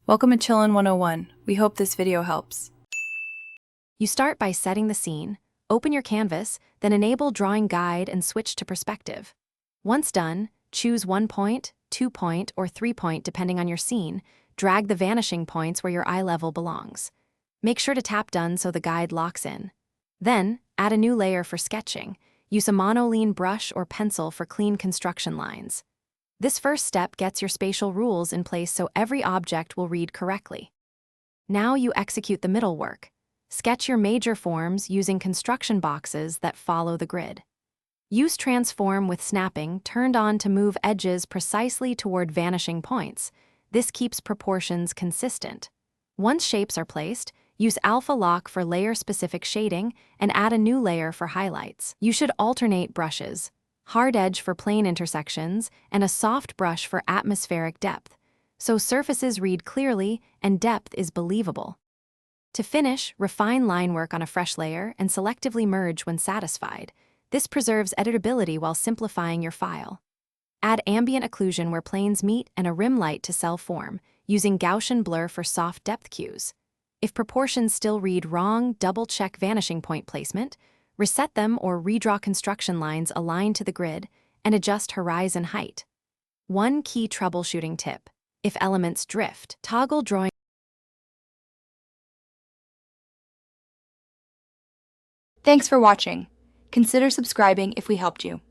Welcome to Chillin' 101. We hope this video helps. You start by setting the scene, open your canvas, then enable Drawing Guide and switch to Perspective. Once done, choose 1 point, 2 point, or 3 point depending on your scene. Drag the vanishing points where your eye level belongs. Make sure to tap Done so the guide locks in. Then, add a new layer for sketching. Use a monoline brush or pencil for clean construction lines. This first step gets your spatial rules in place so every object will read correctly. Now you execute the middle work. Sketch your major forms using construction boxes that follow the grid. Use Transform with snapping turned on to move edges precisely toward vanishing points. This keeps proportions consistent. Once shapes are placed, use Alpha Lock for layer-specific shading and add a new layer for highlights. You should alternate brushes. Hard edge for plane intersections, and a soft brush for atmospheric depth, so surfaces read clearly and depth is believable. To finish, refine line work on a fresh layer and selectively merge when satisfied. This preserves editability while simplifying your file. Add ambient occlusion where planes meet and a rim light to cell form, using Gaussian blur for soft depth cues. If proportions still read wrong, double-check vanishing point placement, reset them or redraw construction lines aligned to the grid, and adjust horizon height. One key troubleshooting tip: if elements drift, toggle drawing. Thanks for watching. Consider subscribing if we helped you.